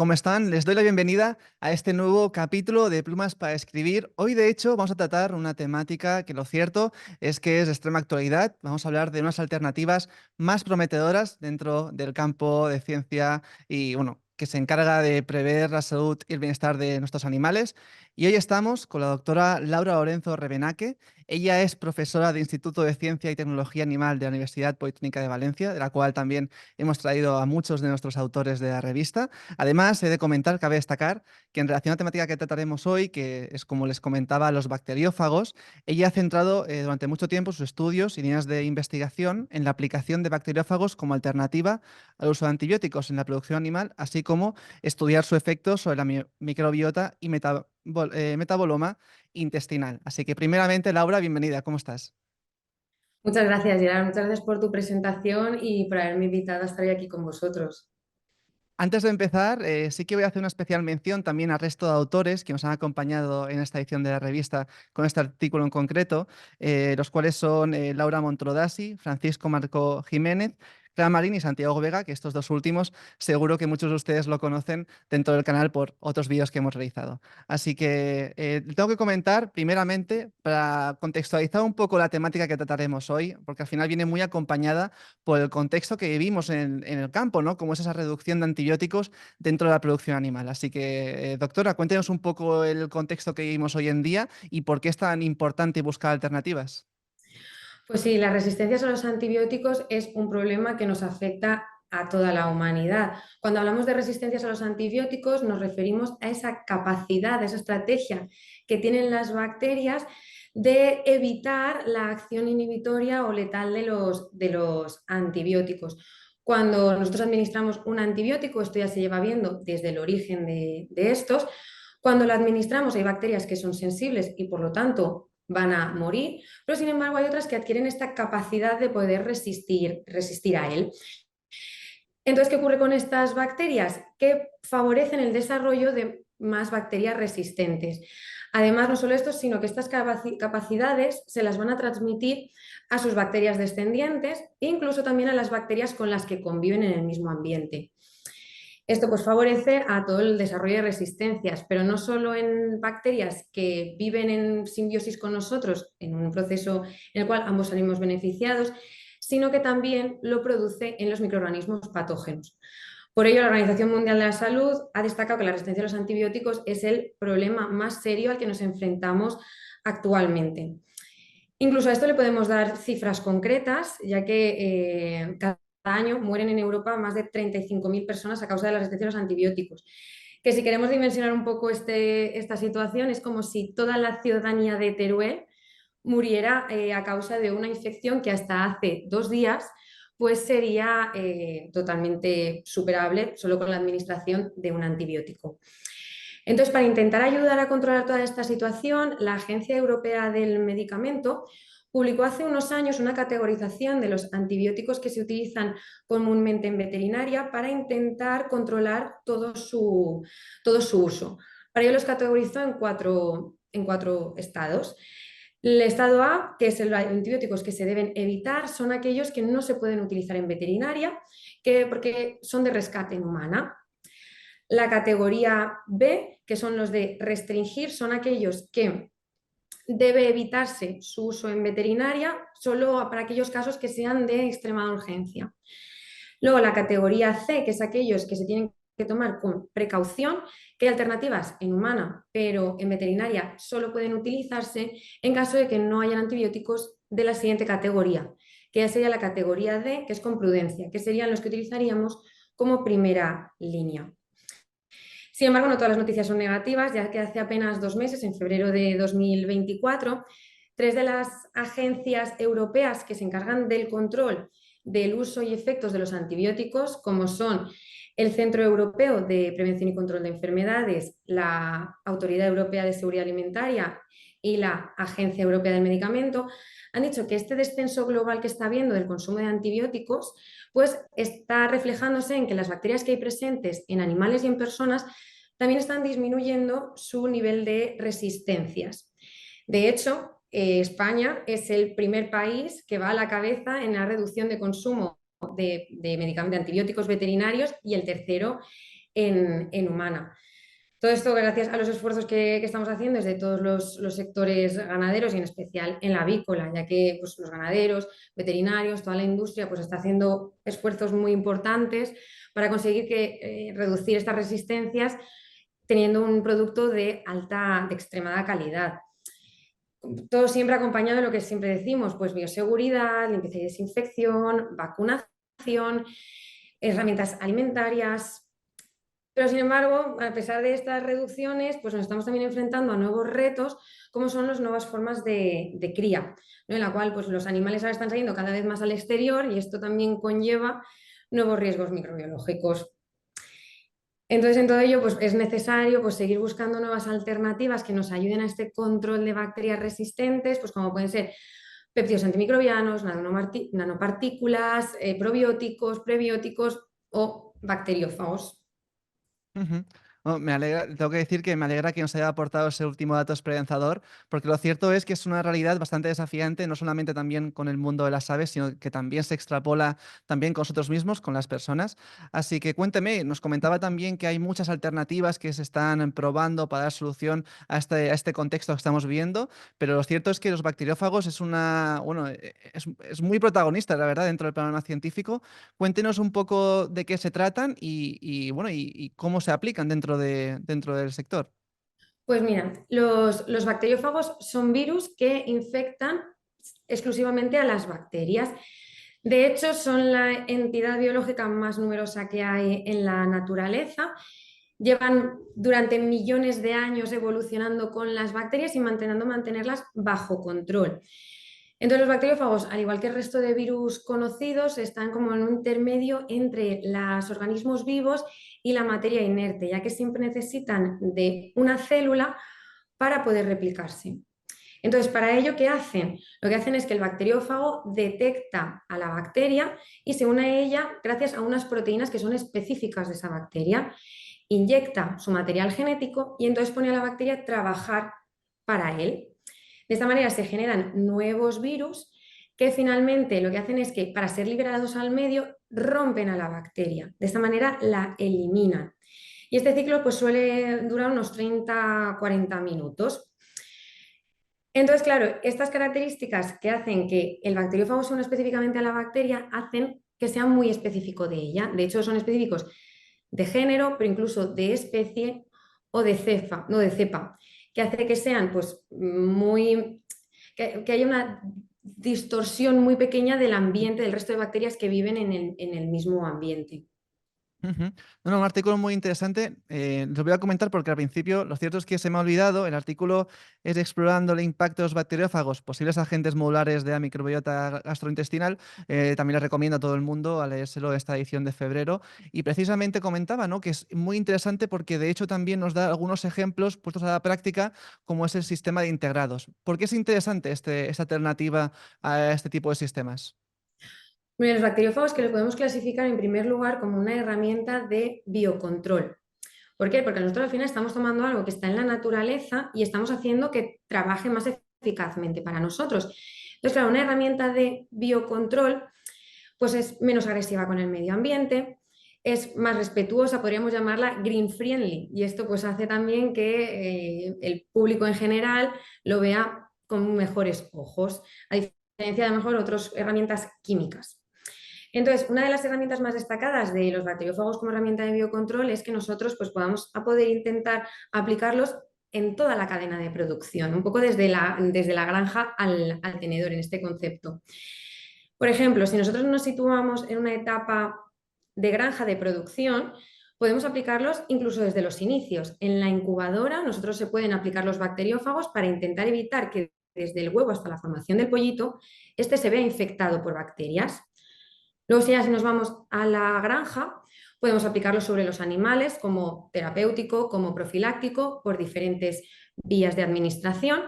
¿cómo están? Les doy la bienvenida a este nuevo capítulo de Plumas para Escribir. Hoy, de hecho, vamos a tratar una temática que lo cierto es que es de extrema actualidad. Vamos a hablar de unas alternativas más prometedoras dentro del campo de ciencia y, bueno, que se encarga de prever la salud y el bienestar de nuestros animales. Y hoy estamos con la doctora Laura Lorenzo Rebenaque. Ella es profesora de Instituto de Ciencia y Tecnología Animal de la Universidad Politécnica de Valencia, de la cual también hemos traído a muchos de nuestros autores de la revista. Además, he de comentar, cabe destacar, que en relación a la temática que trataremos hoy, que es como les comentaba, los bacteriófagos, ella ha centrado durante mucho tiempo sus estudios y líneas de investigación en la aplicación de bacteriófagos como alternativa al uso de antibióticos en la producción animal, así como estudiar su efecto sobre la microbiota y metaboloma intestinal. Así que primeramente, Laura, bienvenida, ¿cómo estás? Muchas gracias, Gerard. Muchas gracias por tu presentación y por haberme invitado a estar hoy aquí con vosotros. Antes de empezar, sí que voy a hacer una especial mención también al resto de autores que nos han acompañado en esta edición de la revista con este artículo en concreto, los cuales son Laura Montrodasi, Francisco Marco Jiménez, Clara Marín y Santiago Vega, que estos dos últimos seguro que muchos de ustedes lo conocen dentro del canal por otros vídeos que hemos realizado. Así que tengo que comentar primeramente para contextualizar un poco la temática que trataremos hoy, porque al final viene muy acompañada por el contexto que vivimos en el campo, ¿no? Como es esa reducción de antibióticos dentro de la producción animal. Así que, doctora, cuéntenos un poco el contexto que vivimos hoy en día y por qué es tan importante buscar alternativas. Pues sí, las resistencias a los antibióticos es un problema que nos afecta a toda la humanidad. Cuando hablamos de resistencias a los antibióticos, nos referimos a esa capacidad, a esa estrategia que tienen las bacterias de evitar la acción inhibitoria o letal de los antibióticos. Cuando nosotros administramos un antibiótico, esto ya se lleva viendo desde el origen de estos, cuando lo administramos hay bacterias que son sensibles y por lo tanto van a morir, pero sin embargo hay otras que adquieren esta capacidad de poder resistir a él. Entonces, ¿qué ocurre con estas bacterias? Que favorecen el desarrollo de más bacterias resistentes. Además, no solo esto, sino que estas capacidades se las van a transmitir a sus bacterias descendientes e incluso también a las bacterias con las que conviven en el mismo ambiente. Esto pues favorece a todo el desarrollo de resistencias, pero no solo en bacterias que viven en simbiosis con nosotros, en un proceso en el cual ambos salimos beneficiados, sino que también lo produce en los microorganismos patógenos. Por ello, la Organización Mundial de la Salud ha destacado que la resistencia a los antibióticos es el problema más serio al que nos enfrentamos actualmente. Incluso a esto le podemos dar cifras concretas, ya que cada año mueren en Europa más de 35.000 personas a causa de la resistencia a los antibióticos. Que si queremos dimensionar un poco esta situación, es como si toda la ciudadanía de Teruel muriera a causa de una infección que hasta hace 2 días pues sería totalmente superable solo con la administración de un antibiótico. Entonces, para intentar ayudar a controlar toda esta situación, la Agencia Europea del Medicamento publicó hace unos años una categorización de los antibióticos que se utilizan comúnmente en veterinaria para intentar controlar todo su uso. Para ello los categorizó en cuatro estados. El estado A, que es los antibióticos que se deben evitar, son aquellos que no se pueden utilizar en veterinaria porque son de rescate en humana. La categoría B, que son los de restringir, son aquellos que debe evitarse su uso en veterinaria solo para aquellos casos que sean de extremada urgencia. Luego la categoría C, que es aquellos que se tienen que tomar con precaución, que hay alternativas en humana, pero en veterinaria solo pueden utilizarse en caso de que no hayan antibióticos de la siguiente categoría, que ya sería la categoría D, que es con prudencia, que serían los que utilizaríamos como primera línea. Sin embargo, no todas las noticias son negativas, ya que hace apenas 2 meses, en febrero de 2024, 3 de las agencias europeas que se encargan del control del uso y efectos de los antibióticos, como son el Centro Europeo de Prevención y Control de Enfermedades, la Autoridad Europea de Seguridad Alimentaria y la Agencia Europea del Medicamento, han dicho que este descenso global que está habiendo del consumo de antibióticos pues está reflejándose en que las bacterias que hay presentes en animales y en personas también están disminuyendo su nivel de resistencias. De hecho, España es el primer país que va a la cabeza en la reducción de consumo de medicamentos, de antibióticos veterinarios y el tercero en humana. Todo esto gracias a los esfuerzos que estamos haciendo desde todos los sectores ganaderos y en especial en la avícola, ya que pues, los ganaderos, veterinarios, toda la industria pues, está haciendo esfuerzos muy importantes para conseguir reducir estas resistencias teniendo un producto de extremada calidad. Todo siempre acompañado de lo que siempre decimos, pues bioseguridad, limpieza y desinfección, vacunación, herramientas alimentarias. Pero sin embargo, a pesar de estas reducciones, pues nos estamos también enfrentando a nuevos retos, como son las nuevas formas de cría, ¿no? En la cual pues, los animales ahora están saliendo cada vez más al exterior y esto también conlleva nuevos riesgos microbiológicos. Entonces, en todo ello, pues, es necesario pues, seguir buscando nuevas alternativas que nos ayuden a este control de bacterias resistentes, pues como pueden ser péptidos antimicrobianos, nanopartículas, probióticos, prebióticos o bacteriófagos. Ujú. Oh, me alegra, tengo que decir que me alegra que nos haya aportado ese último dato esperanzador, porque lo cierto es que es una realidad bastante desafiante, no solamente también con el mundo de las aves, sino que también se extrapola también con nosotros mismos, con las personas. Así que cuénteme, nos comentaba también que hay muchas alternativas que se están probando para dar solución a este contexto que estamos viviendo, pero lo cierto es que los bacteriófagos es una, bueno, es muy protagonista, la verdad, dentro del panorama científico. Cuéntenos un poco de qué se tratan bueno, y cómo se aplican dentro del sector. Pues mira, los bacteriófagos son virus que infectan exclusivamente a las bacterias. De hecho, son la entidad biológica más numerosa que hay en la naturaleza. Llevan durante millones de años evolucionando con las bacterias y mantenerlas bajo control. Entonces, los bacteriófagos, al igual que el resto de virus conocidos, están como en un intermedio entre los organismos vivos y la materia inerte, ya que siempre necesitan de una célula para poder replicarse. Entonces, para ello, ¿qué hacen? Lo que hacen es que el bacteriófago detecta a la bacteria y se une a ella gracias a unas proteínas que son específicas de esa bacteria. Inyecta su material genético y entonces pone a la bacteria a trabajar para él. De esta manera se generan nuevos virus que finalmente lo que hacen es que para ser liberados al medio rompen a la bacteria. De esta manera la eliminan. Y este ciclo pues, suele durar unos 30-40 minutos. Entonces, claro, estas características que hacen que el bacteriófago se una específicamente a la bacteria hacen que sea muy específico de ella. De hecho, son específicos de género, pero incluso de especie o de cepa, no de cepa, que hace que sean pues muy que haya una distorsión muy pequeña del ambiente, del resto de bacterias que viven en el mismo ambiente. Ujú. No, no, un artículo muy interesante. Lo voy a comentar porque al principio lo cierto es que se me ha olvidado. El artículo es explorando el impacto de los bacteriófagos, posibles agentes modulares de la microbiota gastrointestinal. También les recomiendo a todo el mundo a leérselo esta edición de febrero. Y precisamente comentaba, ¿no?, que es muy interesante porque de hecho también nos da algunos ejemplos puestos a la práctica, como es el sistema de integrados. ¿Por qué es interesante esta alternativa a este tipo de sistemas? Los bacteriófagos que los podemos clasificar en primer lugar como una herramienta de biocontrol. ¿Por qué? Porque nosotros al final estamos tomando algo que está en la naturaleza y estamos haciendo que trabaje más eficazmente para nosotros. Entonces, claro, una herramienta de biocontrol pues es menos agresiva con el medio ambiente, es más respetuosa, podríamos llamarla green friendly, y esto pues hace también que el público en general lo vea con mejores ojos, a diferencia de mejor otras herramientas químicas. Entonces, una de las herramientas más destacadas de los bacteriófagos como herramienta de biocontrol es que nosotros pues, podamos a poder intentar aplicarlos en toda la cadena de producción, un poco desde la granja al tenedor en este concepto. Por ejemplo, si nosotros nos situamos en una etapa de granja de producción, podemos aplicarlos incluso desde los inicios. En la incubadora, nosotros se pueden aplicar los bacteriófagos para intentar evitar que desde el huevo hasta la formación del pollito, este se vea infectado por bacterias. Luego, si nos vamos a la granja, podemos aplicarlo sobre los animales como terapéutico, como profiláctico, por diferentes vías de administración.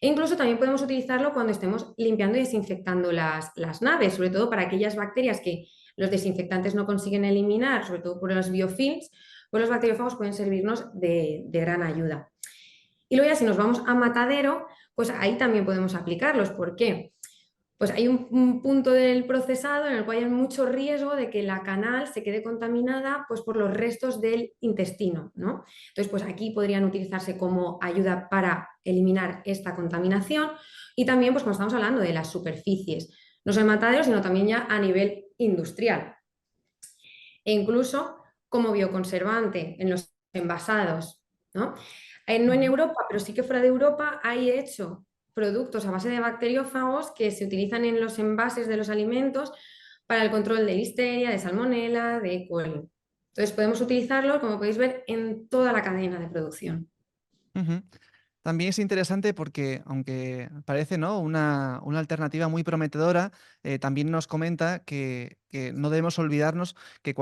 E incluso también podemos utilizarlo cuando estemos limpiando y desinfectando las naves, sobre todo para aquellas bacterias que los desinfectantes no consiguen eliminar, sobre todo por los biofilms, pues los bacteriófagos pueden servirnos de gran ayuda. Y luego ya si nos vamos a matadero, pues ahí también podemos aplicarlos. ¿Por qué? pues hay un punto del procesado en el cual hay mucho riesgo de que la canal se quede contaminada pues, por los restos del intestino, ¿no? Entonces, pues aquí podrían utilizarse como ayuda para eliminar esta contaminación y también, pues como estamos hablando de las superficies, no solo en mataderos, sino también ya a nivel industrial. E incluso como bioconservante en los envasados, ¿no? No en Ujú. Europa, pero sí que fuera de Europa hay hecho productos a base de bacteriófagos que se utilizan en los envases de los alimentos para el control de listeria, de salmonela, de E. coli. Entonces podemos utilizarlo, como podéis ver, en toda la cadena de producción. Ujú. También es interesante porque, aunque parece, ¿no?, una alternativa muy prometedora, también nos comenta que no debemos olvidarnos que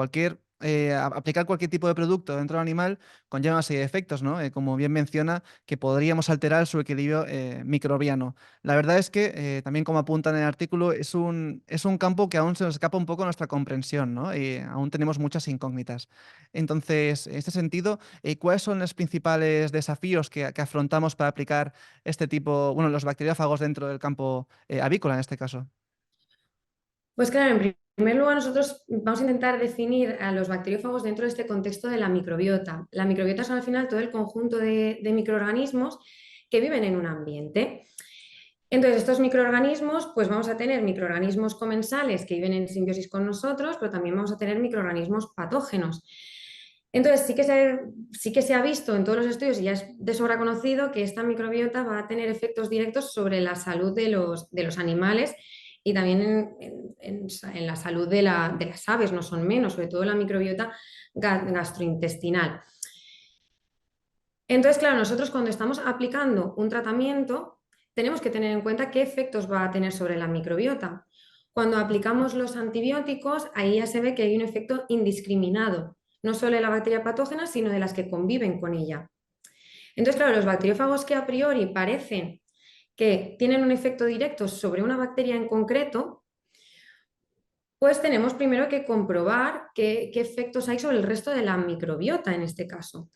aplicar cualquier tipo de producto dentro del animal conlleva una serie de efectos, ¿no? Como bien menciona, que podríamos alterar su equilibrio microbiano. La verdad es que, también como apunta en el artículo, es un campo que aún se nos escapa un poco a nuestra comprensión, ¿no? Y aún tenemos muchas incógnitas. Entonces, en este sentido, ¿cuáles son los principales desafíos que afrontamos para aplicar este tipo, bueno, los bacteriófagos dentro del campo avícola en este caso? Pues claro, en primer lugar nosotros vamos a intentar definir a los bacteriófagos dentro de este contexto de la microbiota. La microbiota son al final todo el conjunto de microorganismos que viven en un ambiente. Entonces, estos microorganismos, pues vamos a tener microorganismos comensales que viven en simbiosis con nosotros, pero también vamos a tener microorganismos patógenos. Entonces, sí que se ha visto en todos los estudios y ya es de sobra conocido que esta microbiota va a tener efectos directos sobre la salud de los animales y también en la salud de las aves, no son menos, sobre todo la microbiota gastrointestinal. Entonces, claro, nosotros cuando estamos aplicando un tratamiento, tenemos que tener en cuenta qué efectos va a tener sobre la microbiota. Cuando aplicamos los antibióticos, ahí ya se ve que hay un efecto indiscriminado, no solo de la bacteria patógena, sino de las que conviven con ella. Entonces, claro, los bacteriófagos que a priori parecen que tienen un efecto directo sobre una bacteria en concreto, pues tenemos primero que comprobar qué efectos hay sobre el resto de la microbiota en este caso.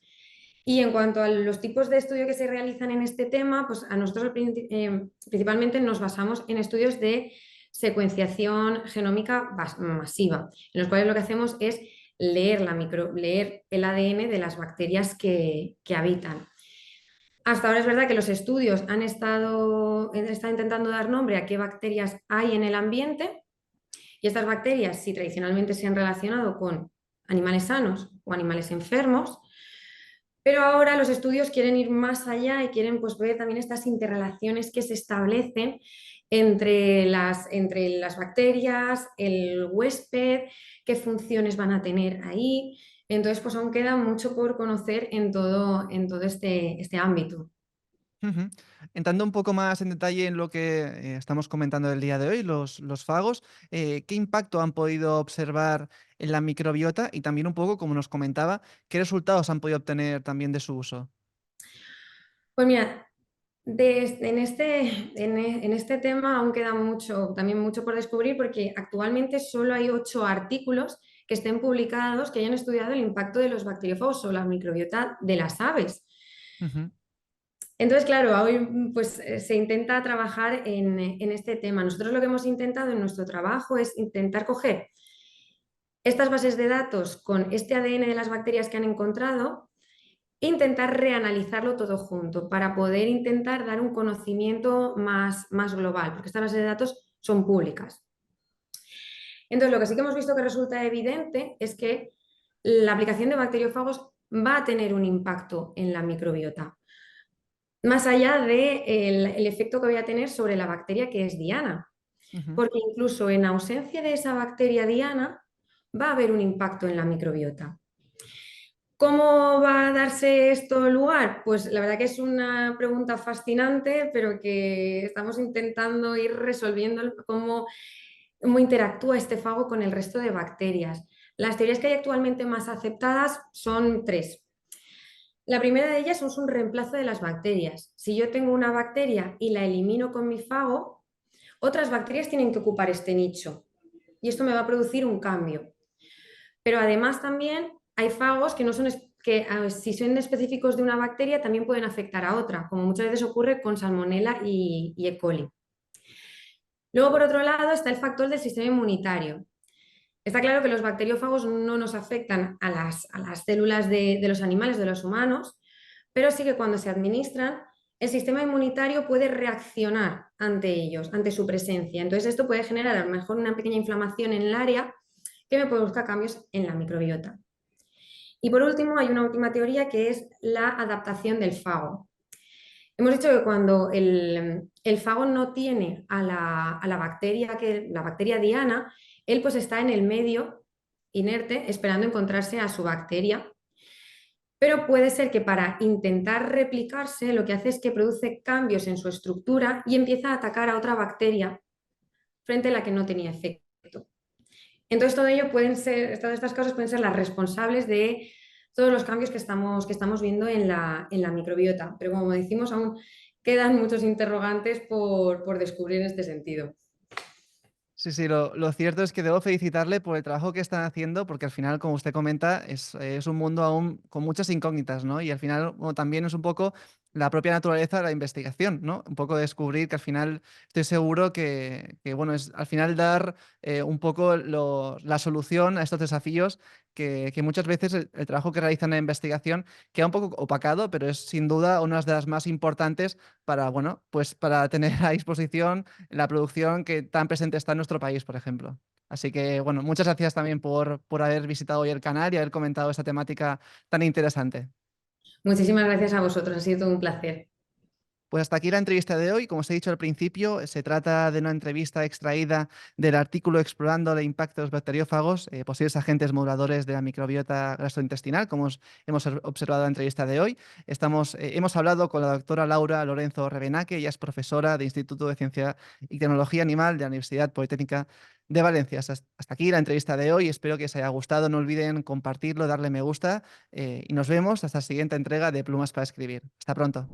Y en cuanto a los tipos de estudio que se realizan en este tema, pues a nosotros principalmente nos basamos en estudios de secuenciación genómica masiva, en los cuales lo que hacemos es leer el ADN de las bacterias que habitan. Hasta ahora es verdad que los estudios han estado intentando dar nombre a qué bacterias hay en el ambiente y estas bacterias, si tradicionalmente se han relacionado con animales sanos o animales enfermos, pero ahora los estudios quieren ir más allá y quieren pues, ver también estas interrelaciones que se establecen entre las bacterias, el huésped, qué funciones van a tener ahí. Entonces, pues aún queda mucho por conocer en todo este ámbito. Ujú. Entrando un poco más en detalle en lo que estamos comentando del día de hoy, los fagos, ¿qué impacto han podido observar en la microbiota? Y también un poco, como nos comentaba, ¿qué resultados han podido obtener también de su uso? Pues mira, en este tema aún queda mucho, también mucho por descubrir porque actualmente solo hay 8 artículos que estén publicados que hayan estudiado el impacto de los bacteriófagos sobre la microbiota de las aves. Ujú. Entonces, claro, hoy pues, se intenta trabajar en este tema. Nosotros lo que hemos intentado en nuestro trabajo es intentar coger estas bases de datos con este ADN de las bacterias que han encontrado e intentar reanalizarlo todo junto para poder intentar dar un conocimiento más global, porque estas bases de datos son públicas. Entonces, lo que sí que hemos visto que resulta evidente es que la aplicación de bacteriófagos va a tener un impacto en la microbiota, más allá del el efecto que voy a tener sobre la bacteria que es diana, Ujú. porque incluso en ausencia de esa bacteria diana va a haber un impacto en la microbiota. ¿Cómo va a darse esto lugar? Pues la verdad que es una pregunta fascinante, pero que estamos intentando ir resolviendo cómo interactúa este fago con el resto de bacterias. Las teorías que hay actualmente más aceptadas son tres. La primera de ellas es un reemplazo de las bacterias. Si yo tengo una bacteria y la elimino con mi fago, otras bacterias tienen que ocupar este nicho y esto me va a producir un cambio. Pero además también hay fagos que no son que si son específicos de una bacteria también pueden afectar a otra, como muchas veces ocurre con Salmonella y E. coli. Luego, por otro lado, está el factor del sistema inmunitario. Está claro que los bacteriófagos no nos afectan a las células de los animales, de los humanos, pero sí que cuando se administran, el sistema inmunitario puede reaccionar ante ellos, ante su presencia. Entonces, esto puede generar a lo mejor una pequeña inflamación en el área que me produzca cambios en la microbiota. Y por último, hay una última teoría que es la adaptación del fago. Hemos dicho que cuando el fago no tiene a la bacteria, la bacteria diana, él pues está en el medio inerte esperando encontrarse a su bacteria, pero puede ser que para intentar replicarse lo que hace es que produce cambios en su estructura y empieza a atacar a otra bacteria frente a la que no tenía efecto. Entonces, todo ello todas estas causas pueden ser las responsables de todos los cambios que estamos viendo en la microbiota. Pero como decimos, aún quedan muchos interrogantes por descubrir en este sentido. Sí, sí, lo cierto es que debo felicitarle por el trabajo que están haciendo, porque al final, como usted comenta, es un mundo aún con muchas incógnitas, ¿no? Y al final, bueno, también es un poco la propia naturaleza de la investigación, ¿no? Un poco descubrir que al final estoy seguro que, bueno, es al final dar un poco la solución a estos desafíos que muchas veces el trabajo que realizan en la investigación queda un poco opacado, pero es sin duda una de las más importantes para, bueno, pues para tener a disposición la producción que tan presente está en nuestro país, por ejemplo. Así que, bueno, muchas gracias también por haber visitado hoy el canal y haber comentado esta temática tan interesante. Muchísimas gracias a vosotros, ha sido todo un placer. Pues hasta aquí la entrevista de hoy. Como os he dicho al principio, se trata de una entrevista extraída del artículo explorando el impacto de los bacteriófagos, posibles agentes moduladores de la microbiota gastrointestinal, como hemos observado en la entrevista de hoy. Hemos hablado con la doctora Laura Lorenzo Rebenaque, ella es profesora de Instituto de Ciencia y Tecnología Animal de la Universidad Politécnica de Valencia. Hasta aquí la entrevista de hoy. Espero que os haya gustado. No olviden compartirlo, darle me gusta y nos vemos hasta la siguiente entrega de Plumas para Escribir. Hasta pronto.